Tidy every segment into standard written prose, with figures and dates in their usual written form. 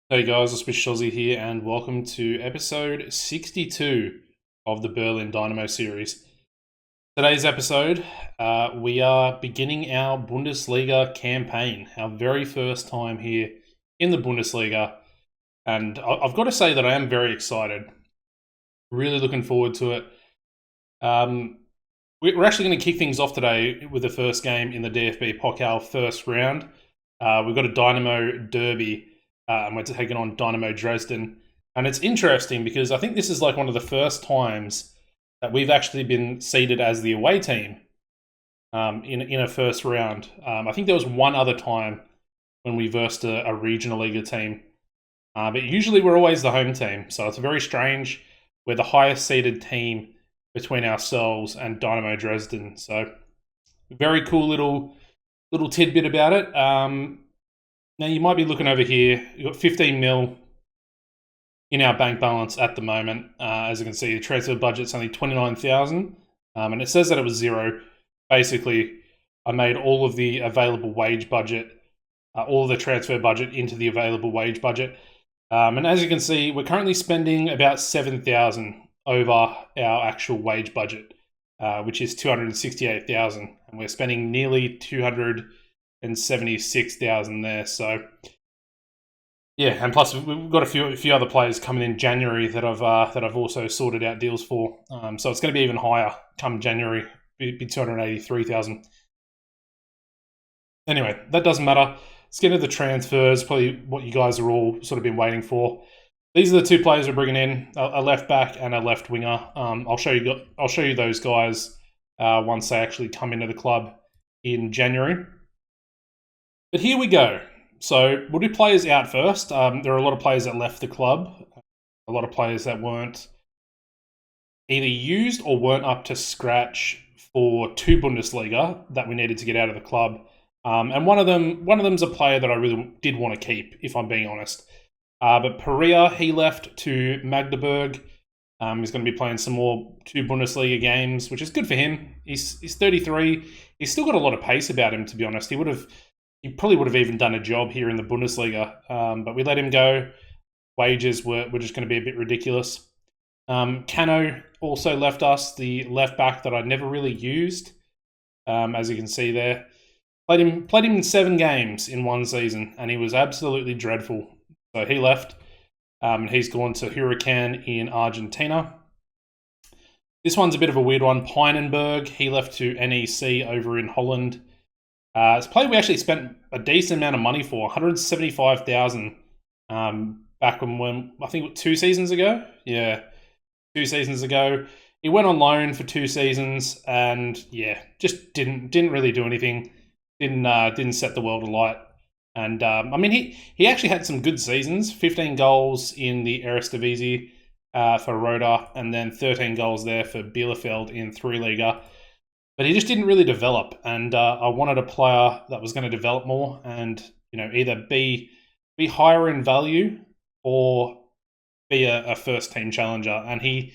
Hey guys, it's Shozzy here, and welcome to episode 62 of the Berlin Dynamo series. Today's episode, we are beginning our Bundesliga campaign, our very first time here in the Bundesliga, and I've got to say that I am very excited. Really looking forward to it. We're actually going to kick things off today with the first game in the DFB Pokal first round. We've got a Dynamo derby. And we're taking on Dynamo Dresden. And it's interesting because I think this is like one of the first times that we've actually been seeded as the away team in a first round. I think there was one other time when we versed a regional Liga team. But usually we're always the home team. So it's very strange. We're the highest seeded team between ourselves and Dynamo Dresden. So very cool little tidbit about it. Now, you might be looking over here. You've got 15 mil in our bank balance at the moment. As you can see, the transfer budget's only 29,000, and it says that it was zero. Basically, I made all of the available wage budget, all of the transfer budget into the available wage budget. And as you can see, we're currently spending about 7,000 over our actual wage budget, which is 268,000, and we're spending nearly 276,000 there. So yeah, and plus we've got a few other players coming in January that I've also sorted out deals for. So it's going to be even higher come January, be 283,000. Anyway, that doesn't matter. Let's get into the transfers. Probably what you guys are all sort of been waiting for. These are the two players we're bringing in: a left back and a left winger. I'll show you those guys once they actually come into the club in January. But here we go. So we'll do players out first. There are a lot of players that left the club. A lot of players that weren't either used or weren't up to scratch for two Bundesliga that we needed to get out of the club. And one of them's a player that I really did want to keep, if I'm being honest. But Perea, he left to Magdeburg. He's going to be playing some more two Bundesliga games, which is good for him. He's 33. He's still got a lot of pace about him, to be honest. He probably would have even done a job here in the Bundesliga, but we let him go. Wages were just going to be a bit ridiculous. Cano also left us, the left back that I never really used, as you can see there. Played him in 7 games in one season, and he was absolutely dreadful. So he left, and he's gone to Huracan in Argentina. This one's a bit of a weird one. Pijnenberg, he left to NEC over in Holland. It's a player we actually spent a decent amount of money for, 175,000 back when I think 2 seasons ago. Yeah, 2 seasons ago. He went on loan for 2 seasons and yeah, just didn't really do anything. Didn't set the world alight. And I mean, he actually had some good seasons. 15 goals in the Eredivisie for Roda, and then 13 goals there for Bielefeld in 3 Liga. But he just didn't really develop, and I wanted a player that was going to develop more and either be higher in value or be a first team challenger. And he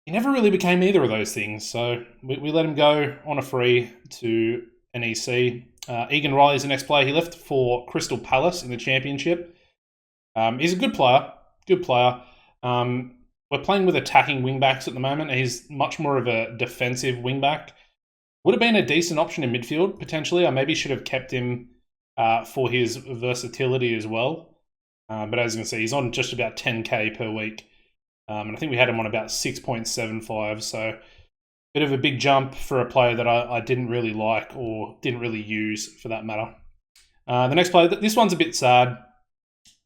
never really became either of those things. So we let him go on a free to NEC. Egan Riley's the next player. He left for Crystal Palace in the Championship. He's a good player. We're playing with attacking wingbacks at the moment. He's much more of a defensive wingback. Would have been a decent option in midfield, potentially. I maybe should have kept him for his versatility as well. But as you can see, he's on just about 10k per week. And I think we had him on about 6.75. So bit of a big jump for a player that I didn't really like or didn't really use for that matter. The next player, this one's a bit sad.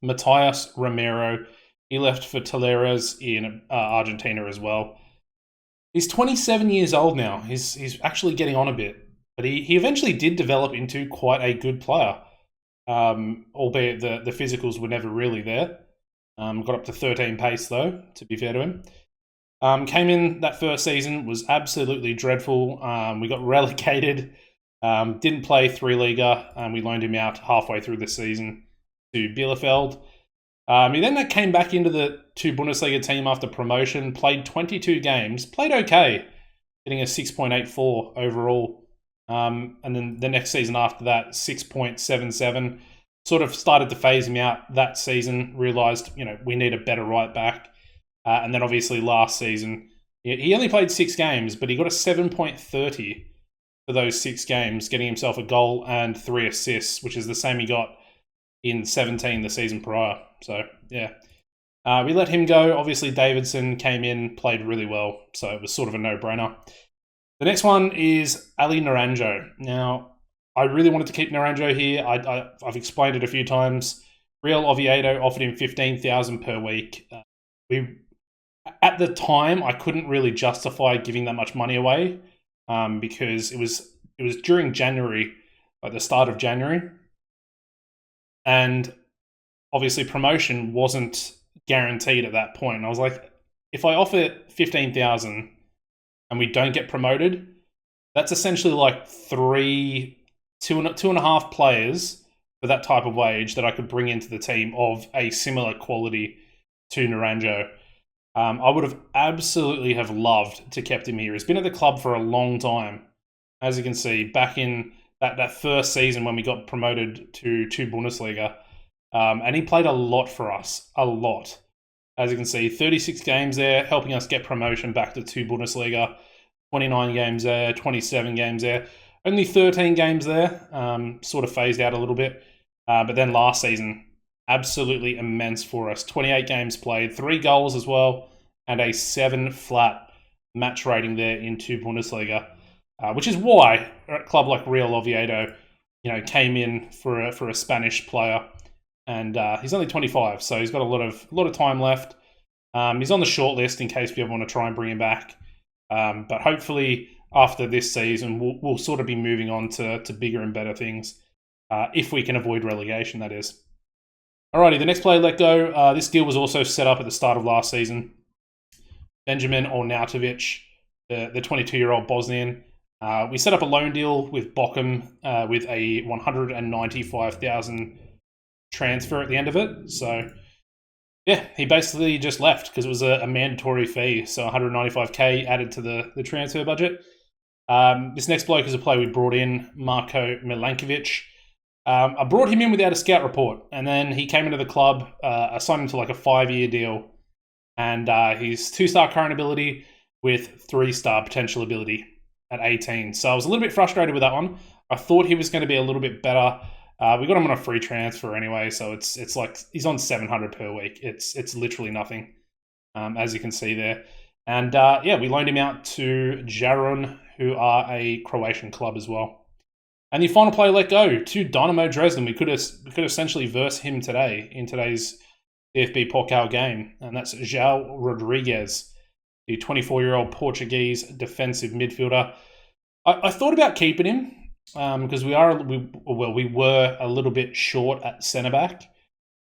Matias Romero. He left for Talleres in Argentina as well. He's 27 years old now. He's actually getting on a bit. But he eventually did develop into quite a good player. Albeit the physicals were never really there. Got up to 13 pace though, to be fair to him. Came in that first season, was absolutely dreadful. We got relegated. Didn't play 3 Liga. We loaned him out halfway through the season to Bielefeld. He then came back into the 2 Bundesliga team after promotion, played 22 games, played okay, getting a 6.84 overall. And then the next season after that, 6.77. Sort of started to phase him out that season, realised, we need a better right back. And then obviously last season, he only played 6 games, but he got a 7.30 for those 6 games, getting himself a goal and 3 assists, which is the same he got in 17 the season prior. So, yeah. We let him go. Obviously, Davidson came in, played really well, so it was sort of a no-brainer. The next one is Ali Naranjo. Now, I really wanted to keep Naranjo here. I've explained it a few times. Real Oviedo offered him $15,000 per week. At the time, I couldn't really justify giving that much money away because it was during January, like the start of January, and obviously promotion wasn't guaranteed at that point. And I was like, if I offer $15,000 and we don't get promoted, that's essentially like two and a half players for that type of wage that I could bring into the team of a similar quality to Naranjo. I would have absolutely have loved to kept him here. He's been at the club for a long time. As you can see, back in that first season when we got promoted to Bundesliga, and he played a lot for us, a lot. As you can see, 36 games there, helping us get promotion back to Bundesliga, 29 games there, 27 games there. Only 13 games there, sort of phased out a little bit. But then last season, absolutely immense for us. 28 games played, 3 goals as well, and a 7 flat match rating there in Bundesliga, which is why a club like Real Oviedo, came in for a Spanish player, and he's only 25, so he's got a lot of time left. He's on the short list in case we ever want to try and bring him back, but hopefully after this season we'll sort of be moving on to bigger and better things, if we can avoid relegation, that is. Alrighty, the next player let go. This deal was also set up at the start of last season. Benjamin Arnautovic, the 22-year-old Bosnian. We set up a loan deal with Bochum with a 195,000 transfer at the end of it. So, yeah, he basically just left because it was a mandatory fee. So 195k added to the transfer budget. This next bloke is a player we brought in, Marko Milankovic. I brought him in without a scout report, and then he came into the club. I signed him to like a 5-year deal, and he's 2-star current ability with 3-star potential ability at 18. So I was a little bit frustrated with that one. I thought he was going to be a little bit better. We got him on a free transfer anyway, so it's like he's on 700 per week. It's literally nothing, as you can see there. And we loaned him out to Jarun, who are a Croatian club as well. And the final player let go to Dynamo Dresden. We could essentially verse him today in today's DFB Pokal game, and that's João Rodrigues, the 24-year-old Portuguese defensive midfielder. I thought about keeping him because we were a little bit short at centre back.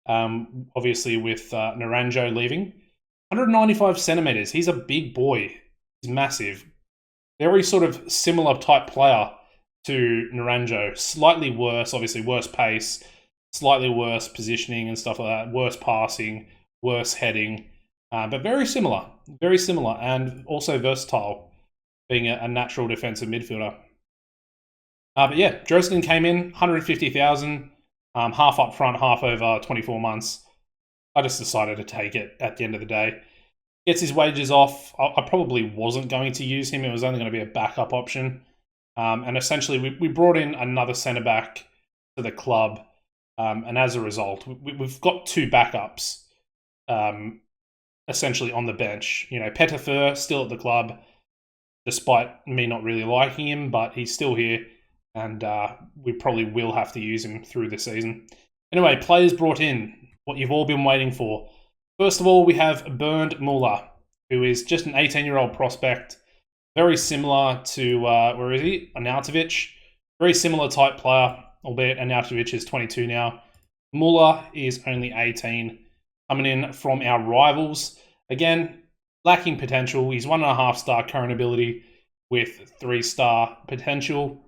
Obviously with Naranjo leaving, 195 centimeters. He's a big boy. He's massive. Very sort of similar type player to Naranjo. Slightly worse, obviously worse pace, slightly worse positioning and stuff like that, worse passing, worse heading, but very similar, and also versatile, being a natural defensive midfielder. But yeah, Dresden came in, 150,000, half up front, half over 24 months. I just decided to take it at the end of the day. Gets his wages off. I probably wasn't going to use him. It was only going to be a backup option. And essentially, we brought in another centre-back to the club. And as a result, we've got 2 backups essentially on the bench. Pettifer still at the club, despite me not really liking him, but he's still here. And we probably will have to use him through the season. Anyway, players brought in, what you've all been waiting for. First of all, we have Bernd Muller, who is just an 18-year-old prospect. Very similar to, where is he? Arnautovic. Very similar type player, albeit Arnautovic is 22 now. Muller is only 18. Coming in from our rivals. Again, lacking potential. He's 1.5-star current ability with 3-star potential.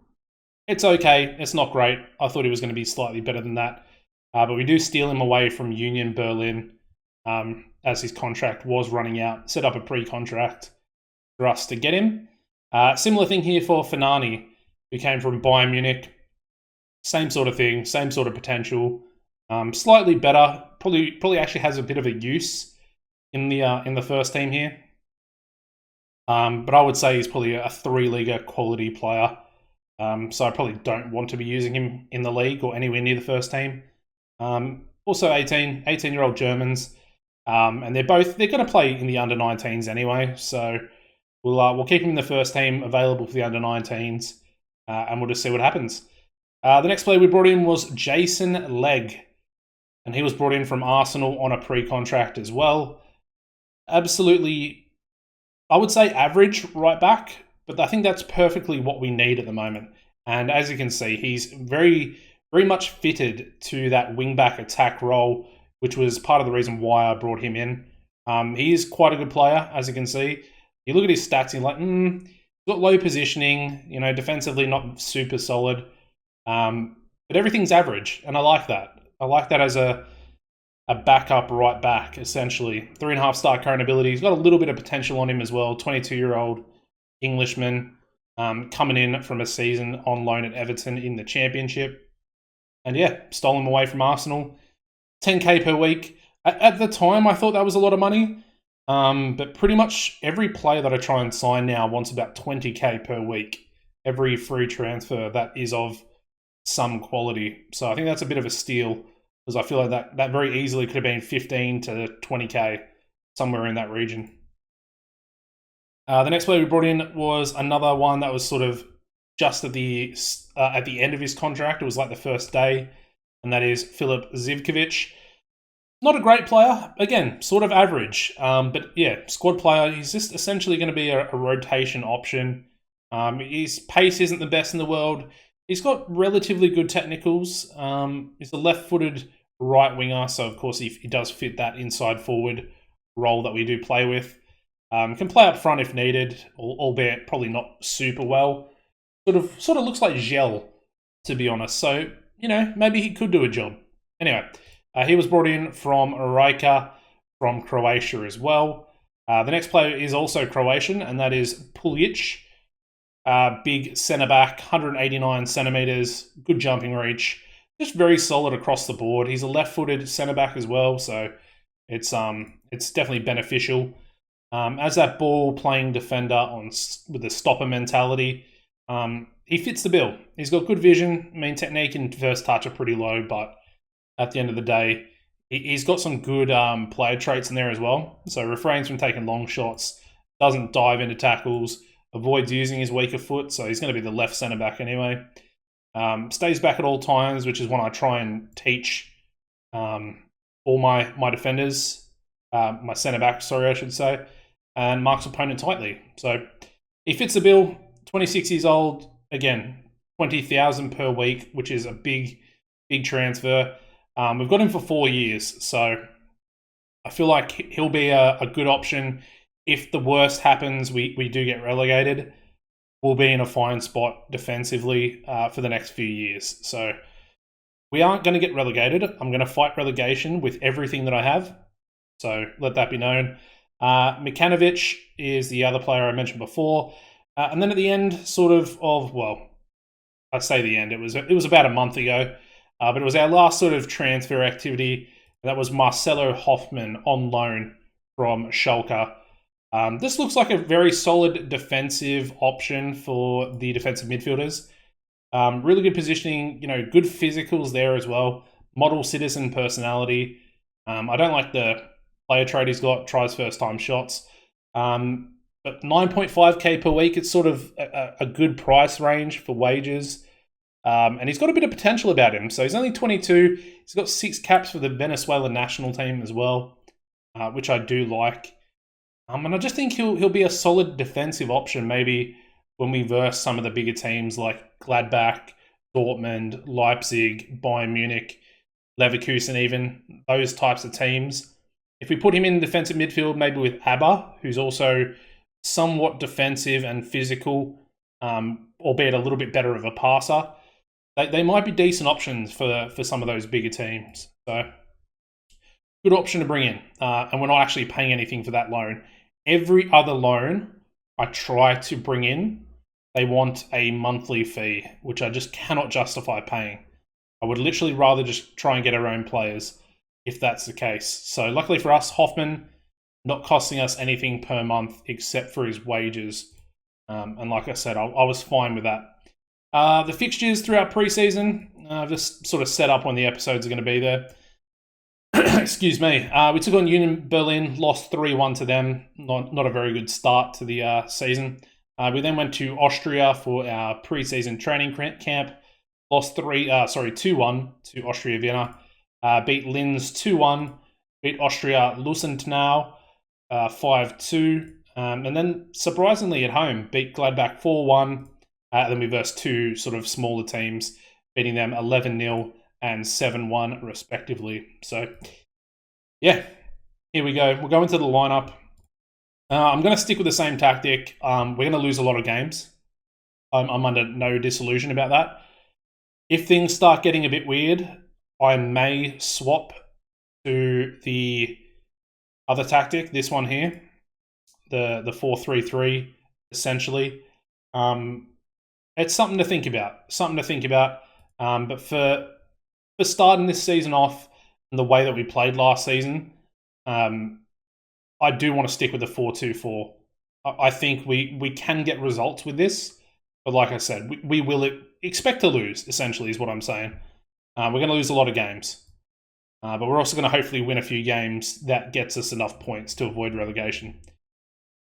It's okay. It's not great. I thought he was going to be slightly better than that. But we do steal him away from Union Berlin as his contract was running out. Set up a pre-contract for us to get him. Similar thing here for Fanani, who came from Bayern Munich. Same sort of thing, same sort of potential. Slightly better. Probably actually has a bit of a use in the first team here. But I would say he's probably a 3-leaguer quality player. So I probably don't want to be using him in the league or anywhere near the first team. Also 18-year-old Germans. And they're going to play in the under-19s anyway. So we'll keep him in the first team, available for the under-19s. And we'll just see what happens. The next player we brought in was Jason Legg. And he was brought in from Arsenal on a pre-contract as well. Absolutely, I would say average right back, but I think that's perfectly what we need at the moment. And as you can see, he's very, very much fitted to that wing-back attack role, which was part of the reason why I brought him in. He is quite a good player, as you can see. You look at his stats, and you're like, he's got low positioning, defensively not super solid. But everything's average, and I like that. I like that as a backup right back, essentially. 3.5-star current ability. He's got a little bit of potential on him as well. 22-year-old Englishman coming in from a season on loan at Everton in the Championship. And yeah, stole him away from Arsenal. 10k per week. At the time, I thought that was a lot of money. But pretty much every player that I try and sign now wants about 20k per week. Every free transfer that is of some quality. So I think that's a bit of a steal, because I feel like that very easily could have been 15 to 20k, somewhere in that region. The next player we brought in was another one that was sort of just at the end of his contract. It was like the first day, and that is Filip Zivkovic. Not a great player. Again, sort of average. But yeah, squad player. He's just essentially going to be a rotation option. His pace isn't the best in the world. He's got relatively good technicals. He's a left-footed right winger, so of course he does fit that inside forward role that we do play with. Can play up front if needed, albeit probably not super well. Sort of looks like gel, to be honest. So, maybe he could do a job. Anyway, he was brought in from Rijeka, from Croatia as well. The next player is also Croatian, and that is Puljic. Big centre-back, 189 centimetres, good jumping reach. Just very solid across the board. He's a left-footed centre-back as well, so it's definitely beneficial. As that ball-playing defender with a stopper mentality, he fits the bill. He's got good vision. I mean, technique and first touch are pretty low, but at the end of the day, he's got some good player traits in there as well. So refrains from taking long shots, doesn't dive into tackles, avoids using his weaker foot, so he's going to be the left centre-back anyway. Stays back at all times, which is what I try and teach all my defenders, my centre-back, sorry, I should say, and marks opponent tightly. So he fits the bill, 26 years old, again, 20,000 per week, which is a big transfer. We've got him for 4 years, so I feel like he'll be a good option. If the worst happens, we do get relegated, we'll be in a fine spot defensively for the next few years. So we aren't going to get relegated. I'm going to fight relegation with everything that I have. So let that be known. Mikanovic is the other player I mentioned before. And then at the end, I say the end, it was about a month ago, but it was our last sort of transfer activity. That was Marcelo Hoffman on loan from Schalke. This looks like a very solid defensive option for the defensive midfielders. Really good positioning, good physicals there as well. Model citizen personality. I don't like the player trait he's got, tries first time shots. But 9.5k per week, it's sort of a good price range for wages. And he's got a bit of potential about him. So he's only 22. He's got 6 caps for the Venezuelan national team as well, which I do like. And I just think he'll be a solid defensive option, maybe when we verse some of the bigger teams like Gladbach, Dortmund, Leipzig, Bayern Munich, Leverkusen even, those types of teams. If we put him in defensive midfield, maybe with Abba, who's also somewhat defensive and physical, albeit a little bit better of a passer, they might be decent options for some of those bigger teams. So good option to bring in. And we're not actually paying anything for that loan. Every other loan I try to bring in, they want a monthly fee, which I just cannot justify paying. I would literally rather just try and get our own players if that's the case. So luckily for us, Hoffman not costing us anything per month except for his wages. And like I said, I was fine with that. The fixtures throughout preseason, I've just sort of set up when the episodes are going to be there. Excuse me. We took on Union Berlin, lost 3-1 to them. Not a very good start to the season. We then went to Austria for our preseason training camp. Lost 2-1 to Austria Vienna. Beat Linz 2-1. Beat Austria Lustenau 5-2. And then surprisingly at home, beat Gladbach 4-1. Then we versed two sort of smaller teams, beating them 11-0 and 7-1 respectively. So, yeah, here we go. We'll go into the lineup. I'm going to stick with the same tactic. We're going to lose a lot of games. I'm under no disillusion about that. If things start getting a bit weird, I may swap to the other tactic, this one here, the 4-3-3, essentially. It's something to think about. But for starting this season off and the way that we played last season, I do want to stick with the 4-2-4. I think we can get results with this, but like I said, we will expect to lose, essentially, is what I'm saying. We're going to lose a lot of games, but we're also going to hopefully win a few games that gets us enough points to avoid relegation.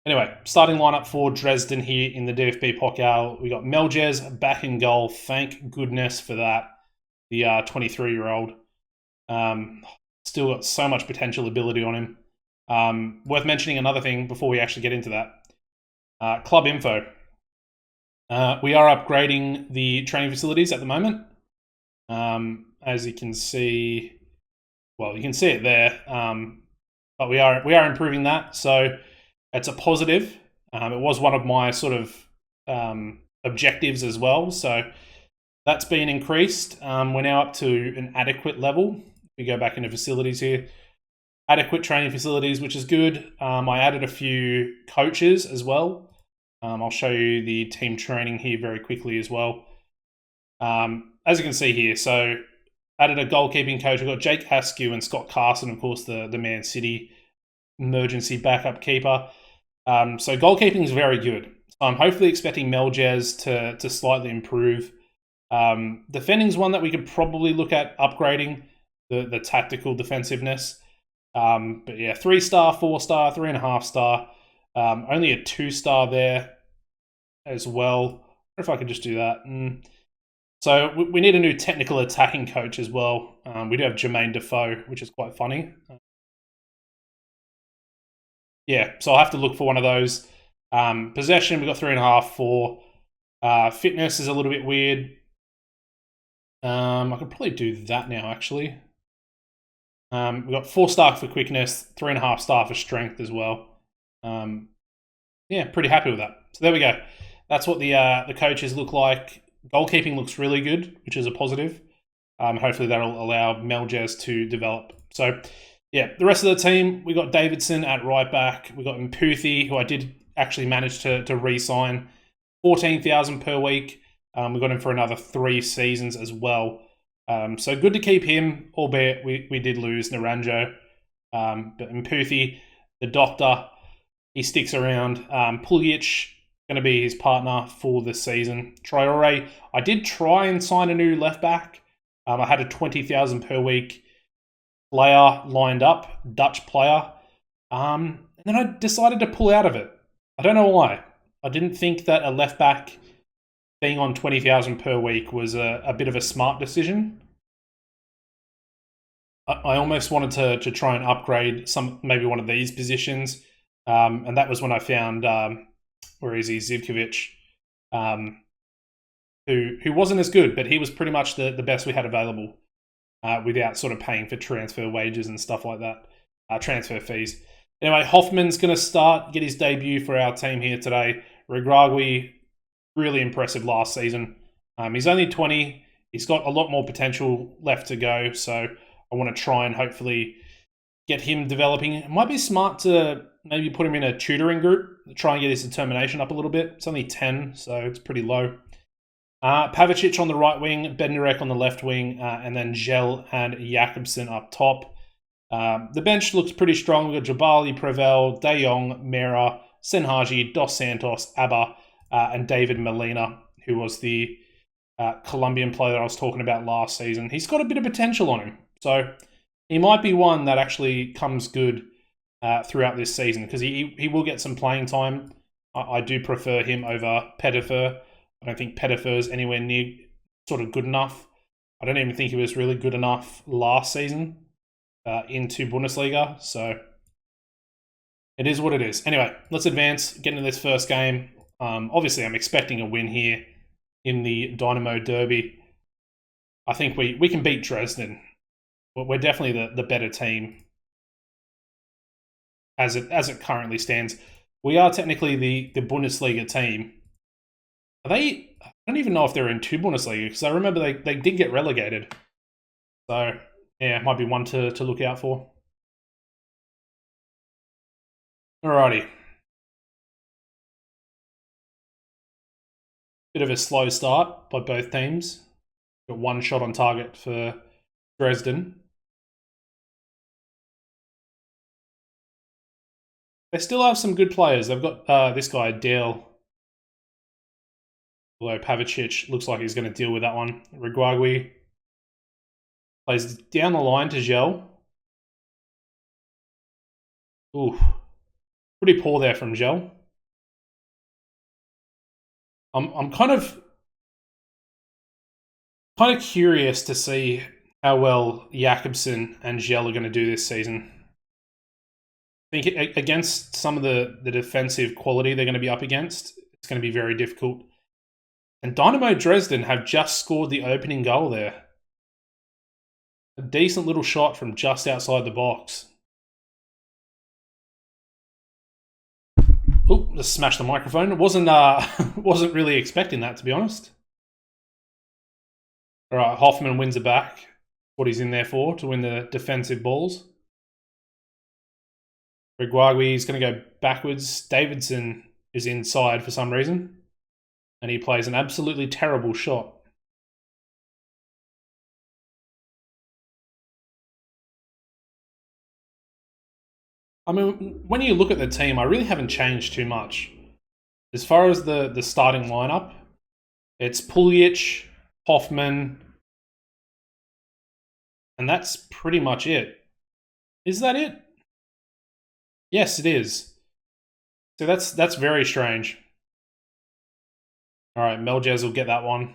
Anyway, starting lineup for Dresden here in the DFB Pokal. We got Melges back in goal. Thank goodness for that. The 23-year-old. Still got so much potential ability on him. Worth mentioning another thing before we actually get into that. Club info. We are upgrading the training facilities at the moment. As you can see, well, you can see it there. But we are improving that. So it's a positive. It was one of my sort of objectives as well. So that's been increased. We're now up to an adequate level. We go back into facilities here. Adequate training facilities, which is good. I added a few coaches as well. I'll show you the team training here very quickly as well. As you can see here, so added a goalkeeping coach. We've got Jake Askew and Scott Carson, of course, the Man City emergency backup keeper. So goalkeeping is very good. I'm hopefully expecting Melges to slightly improve. Defending is one that we could probably look at upgrading, the tactical defensiveness. But yeah, 3-star, 4-star, 3.5 star. Only a 2-star there as well. I wonder if I could just do that. So we need a new technical attacking coach as well. We do have Jermaine Defoe, which is quite funny. Yeah, so I'll have to look for one of those. Possession, we've got 3.5, 4. Fitness is a little bit weird. I could probably do that now, actually. We've got 4-star for quickness, 3.5 star for strength as well. Yeah, pretty happy with that. So there we go. That's what the coaches look like. Goalkeeping looks really good, which is a positive. Hopefully that'll allow Melges to develop. So yeah, the rest of the team, we got Davidson at right back. We got Mputhi, who I did actually manage to re-sign. 14,000 per week. We got him for another 3 seasons as well. So good to keep him, albeit we did lose Naranjo. But Mputhi, the doctor, he sticks around. Puljic, going to be his partner for this season. Traore, I did try and sign a new left back. I had a 20,000 per week player lined up, Dutch player. And then I decided to pull out of it. I don't know why. I didn't think that a left back being on 20,000 per week was a bit of a smart decision. I almost wanted to try and upgrade maybe one of these positions. And that was when I found, where is he, Zivkovic, who wasn't as good, but he was pretty much the best we had available without sort of paying for transfer wages and stuff like that, transfer fees. Anyway, Hoffman's going to get his debut for our team here today. Regragui, really impressive last season. He's only 20. He's got a lot more potential left to go, so I want to try and hopefully get him developing. It might be smart to maybe put him in a tutoring group, try and get his determination up a little bit. It's only 10, so it's pretty low. Pavicic on the right wing, Bednarek on the left wing, and then Gel and Jakobsen up top. The bench looks pretty strong. We've got Jabali, Prevel, De Jong, Mera, Senhaji, Dos Santos, Abba, and David Molina, who was the Colombian player that I was talking about last season. He's got a bit of potential on him. So he might be one that actually comes good throughout this season because he will get some playing time. I do prefer him over Pettifer. I don't think Pettifer is anywhere near sort of good enough. I don't even think he was really good enough last season into Bundesliga. So it is what it is. Anyway, let's advance, get into this first game. Obviously, I'm expecting a win here in the Dynamo Derby. I think we can beat Dresden. We're definitely the better team as it currently stands. We are technically the Bundesliga team. Are they? I don't even know if they're in two Bundesliga because I remember they did get relegated. So yeah, it might be one to look out for. Alrighty. Bit of a slow start by both teams. Got one shot on target for Dresden. They still have some good players. They've got this guy, Dale. Although Pavicic looks like he's going to deal with that one. Reguagui plays down the line to Gel. Ooh. Pretty poor there from Gel. I'm kind of curious to see how well Jakobsen and Gel are going to do this season. I think against some of the defensive quality they're going to be up against, it's going to be very difficult. And Dynamo Dresden have just scored the opening goal there. A decent little shot from just outside the box. Oh, just smashed the microphone. It wasn't really expecting that, to be honest. All right, Hoffman wins it back. What he's in there for, to win the defensive balls. Reguagui is going to go backwards. Davidson is inside for some reason. And he plays an absolutely terrible shot. I mean, when you look at the team, I really haven't changed too much. As far as the starting lineup, it's Puljic, Hoffman, and that's pretty much it. Is that it? Yes, it is. So that's very strange. All right, Meljez will get that one.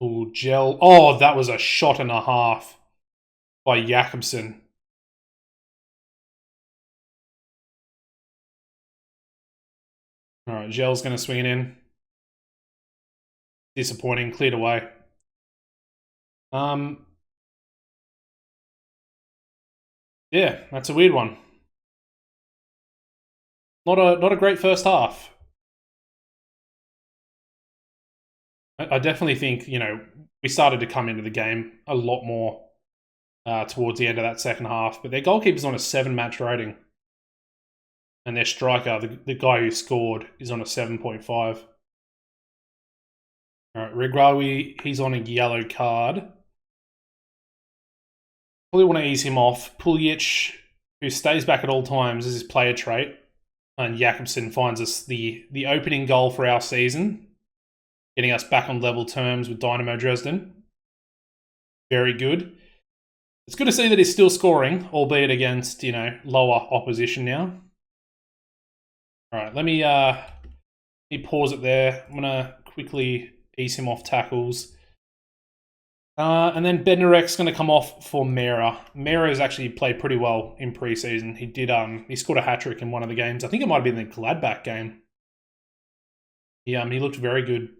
Oh, Gel. Oh, that was a shot and a half by Jakobsen. All right, Gel's going to swing it in. Disappointing, cleared away. Yeah, that's a weird one. Not a great first half. I definitely think, we started to come into the game a lot more towards the end of that second half, but their goalkeeper's on a 7-match rating. And their striker, the guy who scored, is on a 7.5. All right, Reguagui, he's on a yellow card. Probably want to ease him off. Puljic, who stays back at all times, is his player trait. And Jakobsen finds us the opening goal for our season, getting us back on level terms with Dynamo Dresden. Very good. It's good to see that he's still scoring, albeit against, lower opposition now. All right, let me pause it there. I'm going to quickly ease him off tackles. And then Bednarek's going to come off for Mera. Mera has actually played pretty well in pre-season. He scored a hat-trick in one of the games. I think it might have been the Gladbach game. He looked very good.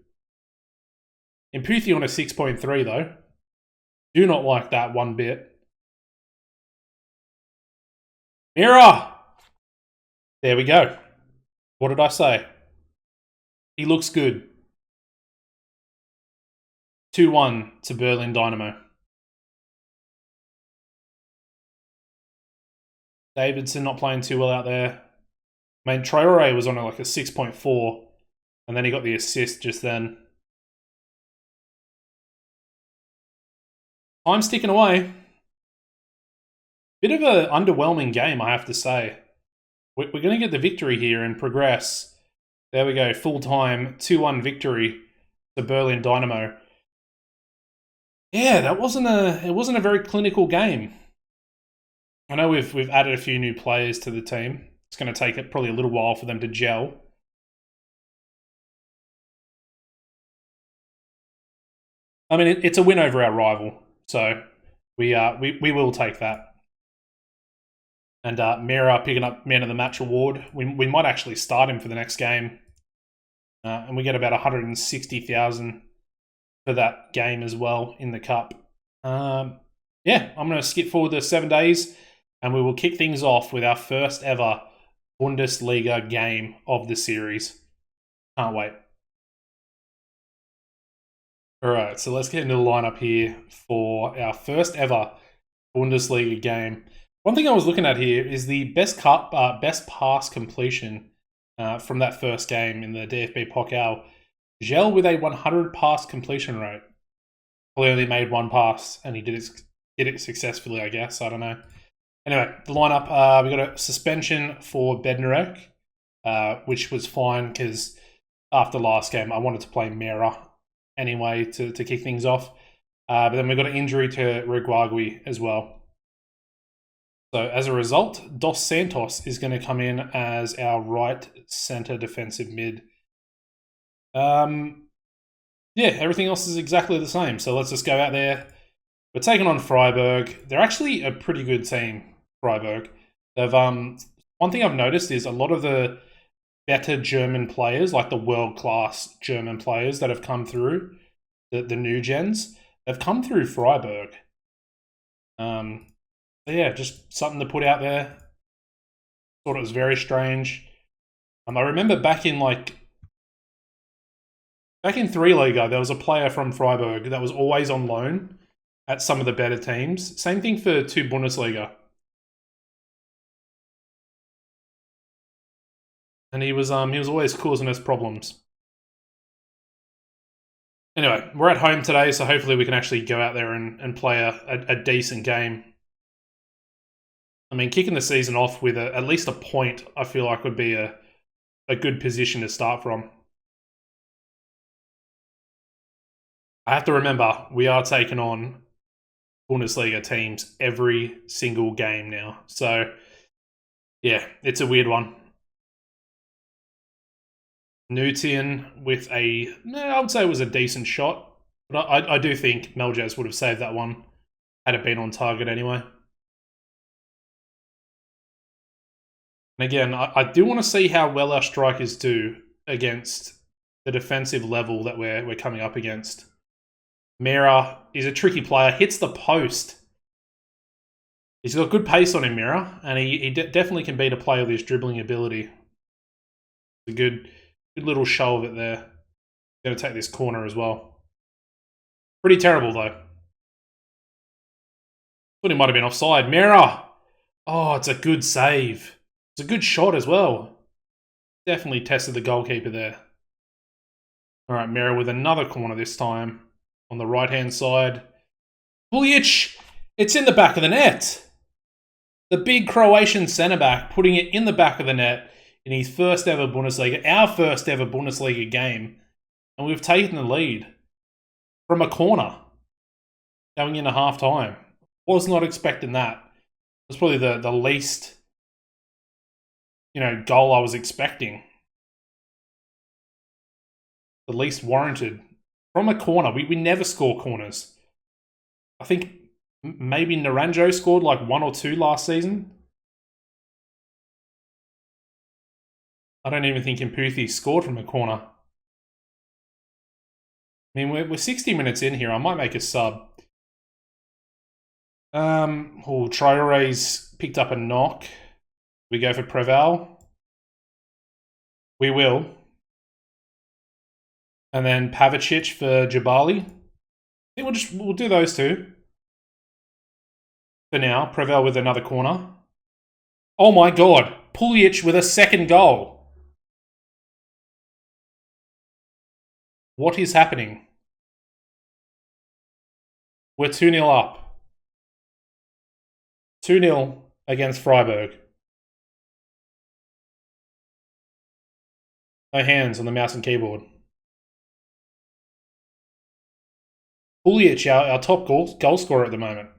Imputhi on a 6.3 though. Do not like that one bit. Mera! There we go. What did I say? He looks good. 2-1 to Berlin Dynamo. Davidson not playing too well out there. I mean, Traore was on like a 6.4, and then he got the assist just then. Time's ticking away. Bit of an underwhelming game, I have to say. We're going to get the victory here and progress. There we go, full-time 2-1 victory to Berlin Dynamo. Yeah, it wasn't a very clinical game. I know we've added a few new players to the team. It's going to take it probably a little while for them to gel. I mean, it's a win over our rival, so we will take that. And Mira picking up Man of the Match award. We might actually start him for the next game, and we get about 160,000 for that game as well in the cup. Yeah, I'm going to skip forward the 7 days, and we will kick things off with our first ever Bundesliga game of the series. Can't wait. All right, so let's get into the lineup here for our first ever Bundesliga game. One thing I was looking at here is the best pass completion from that first game in the DFB Pokal. Gel with a 100 pass completion rate. Probably only made one pass, and he did it successfully, I guess. I don't know. Anyway, the lineup, we got a suspension for Bednarek, which was fine because after last game, I wanted to play Mera anyway to kick things off. But then we got an injury to Reguagui as well. So as a result, Dos Santos is going to come in as our right centre defensive mid. Yeah, everything else is exactly the same. So let's just go out there. We're taking on Freiburg. They're actually a pretty good team, Freiburg. They've one thing I've noticed is a lot of the better German players, like the world-class German players that have come through, the new gens, they've come through Freiburg. So yeah, just something to put out there. Thought it was very strange. I remember back in 3 Liga, there was a player from Freiburg that was always on loan at some of the better teams. Same thing for 2 Bundesliga. And he was always causing us problems. Anyway, we're at home today, so hopefully we can actually go out there and play a decent game. I mean, kicking the season off with at least a point, I feel like would be a good position to start from. I have to remember, we are taking on Bundesliga teams every single game now. So, yeah, it's a weird one. Nutian with I would say it was a decent shot. But I do think Meljes would have saved that one had it been on target anyway. And again, I do want to see how well our strikers do against the defensive level that we're coming up against. Mira is a tricky player, hits the post. He's got good pace on him, Mira, and he definitely can beat a player with his dribbling ability. A good little show of it there. Going to take this corner as well. Pretty terrible, though. Thought he might have been offside. Mira! Oh, it's a good save. It's a good shot as well. Definitely tested the goalkeeper there. All right, Mira with another corner this time on the right-hand side. Brilliance! It's in the back of the net. The big Croatian centre-back putting it in the back of the net in his first ever Bundesliga, our first ever Bundesliga game. And we've taken the lead from a corner going into half-time. Was not expecting that. It was probably the least goal I was expecting. The least warranted. From a corner. We never score corners. I think maybe Naranjo scored like 1 or 2 last season. I don't even think Imputhi scored from a corner. I mean, we're 60 minutes in here. I might make a sub. Traore's picked up a knock. We go for Preval. We will. And then Pavicic for Jabali. I think we'll do those two. For now, Preval with another corner. Oh my god. Pulisic with a second goal. What is happening? We're 2-0 up. 2-0 against Freiburg. No hands on the mouse and keyboard. Pulisic, our top goal scorer at the moment.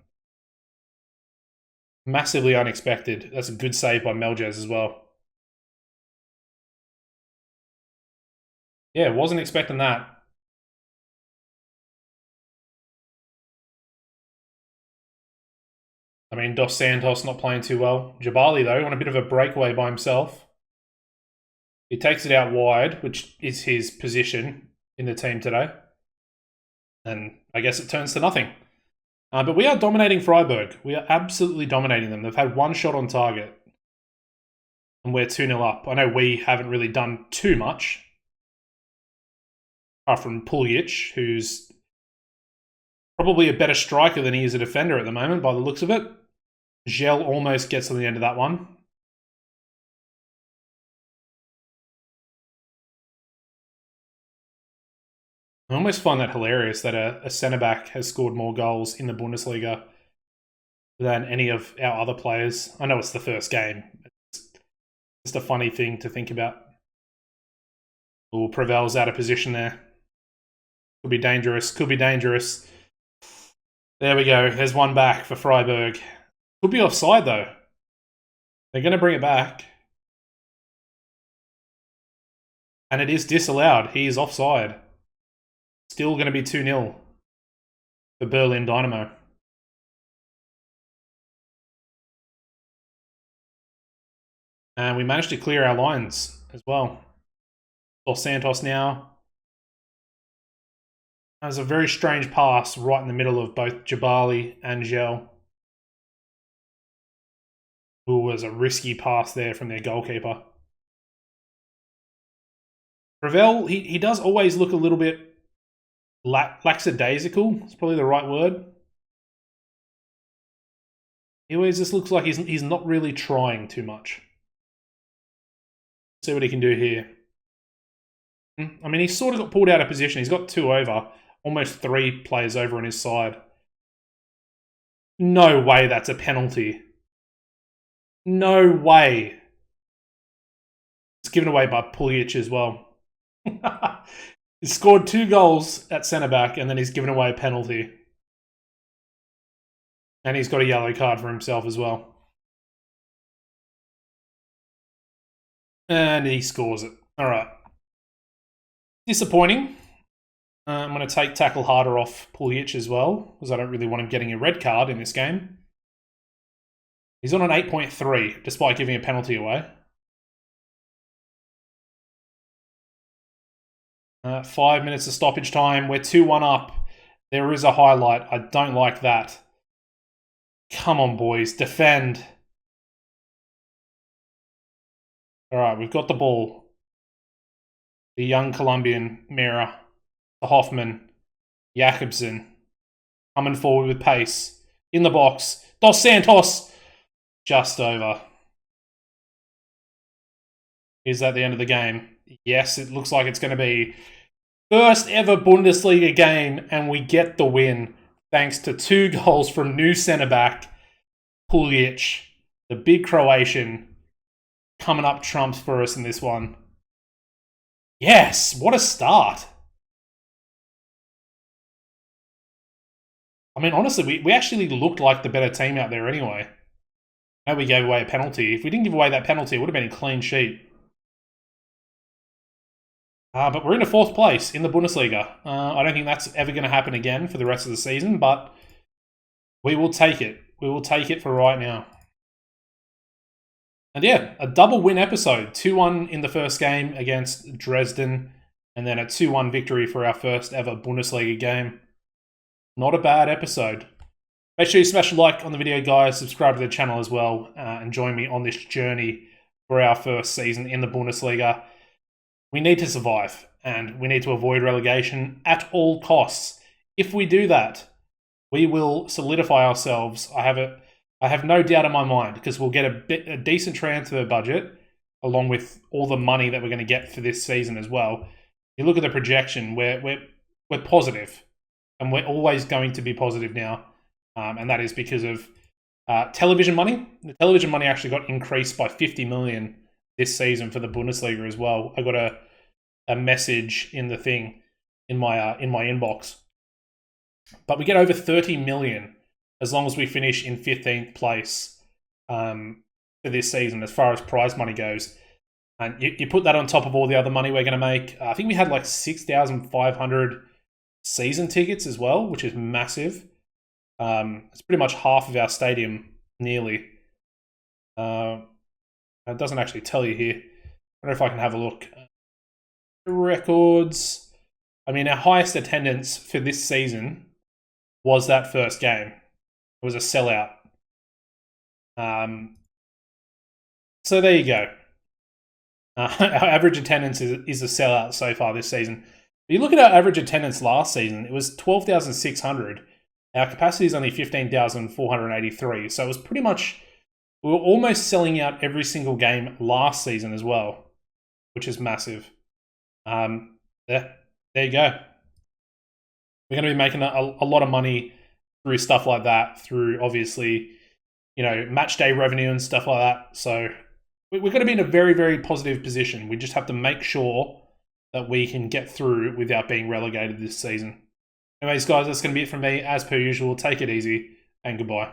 Massively unexpected. That's a good save by Meljez as well. Yeah, wasn't expecting that. I mean, Dos Santos not playing too well. Jabali, though, on a bit of a breakaway by himself. He takes it out wide, which is his position in the team today. And I guess it turns to nothing. But we are dominating Freiburg. We are absolutely dominating them. They've had one shot on target. And we're 2-0 up. I know we haven't really done too much. Apart from Pulisic, who's probably a better striker than he is a defender at the moment, by the looks of it. Gel almost gets to the end of that one. I almost find that hilarious that a centre-back has scored more goals in the Bundesliga than any of our other players. I know it's the first game. It's just a funny thing to think about. Oh, Prevel's out of position there. Could be dangerous. Could be dangerous. There we go. There's one back for Freiburg. Could be offside, though. They're going to bring it back. And it is disallowed. He is offside. Still going to be 2-0 for Berlin Dynamo. And we managed to clear our lines as well. Dos Santos now has a very strange pass right in the middle of both Jabali and Gel. Who was a risky pass there from their goalkeeper. Prevel, he does always look a little bit lackadaisical. It's probably the right word. He always just looks like he's not really trying too much. See what he can do here. I mean, he sort of got pulled out of position. He's got 2 over. Almost 3 players over on his side. No way that's a penalty. No way. It's given away by Pulisic as well. He scored 2 goals at centre-back and then he's given away a penalty. And he's got a yellow card for himself as well. And he scores it. All right. Disappointing. I'm going to take tackle harder off Pulisic as well, because I don't really want him getting a red card in this game. He's on an 8.3, despite giving a penalty away. 5 minutes of stoppage time. We're 2-1 up. There is a highlight. I don't like that. Come on, boys. Defend. All right, we've got the ball. The young Colombian, Mira. The Hoffman. Jakobsen. Coming forward with pace. In the box. Dos Santos. Just over. Is that the end of the game? Yes, it looks like it's going to be first ever Bundesliga game, and we get the win thanks to 2 goals from new centre-back Pulisic, the big Croatian, coming up trumps for us in this one. Yes, what a start. I mean, honestly, we actually looked like the better team out there anyway. Now we gave away a penalty. If we didn't give away that penalty, it would have been a clean sheet. But we're in a 4th place in the Bundesliga. I don't think that's ever going to happen again for the rest of the season, but we will take it. We will take it for right now. And yeah, a double win episode. 2-1 in the first game against Dresden, and then a 2-1 victory for our first ever Bundesliga game. Not a bad episode. Make sure you smash a like on the video, guys. Subscribe to the channel as well, and join me on this journey for our first season in the Bundesliga. We need to survive, and we need to avoid relegation at all costs. If we do that, we will solidify ourselves. I have I have no doubt in my mind, because we'll get a decent transfer budget along with all the money that we're going to get for this season as well. You look at the projection, we're positive, and we're always going to be positive now, and that is because of television money. The television money actually got increased by 50 million this season for the Bundesliga as well. I got a message in the thing in my inbox, but we get over 30 million as long as we finish in 15th place for this season as far as prize money goes. And you put that on top of all the other money we're going to make. I think we had like 6,500 season tickets as well, which is massive. It's pretty much half of our stadium, nearly. It doesn't actually tell you here. I wonder if I can have a look. Records. I mean, our highest attendance for this season was that first game. It was a sellout. So there you go. Our average attendance is a sellout so far this season. If you look at our average attendance last season, it was 12,600. Our capacity is only 15,483. So it was pretty much, we were almost selling out every single game last season as well, which is massive. There you go. We're going to be making a lot of money through stuff like that, through obviously, match day revenue and stuff like that. So we're going to be in a very, very positive position. We just have to make sure that we can get through without being relegated this season. Anyways, guys, that's going to be it from me. As per usual, take it easy and goodbye.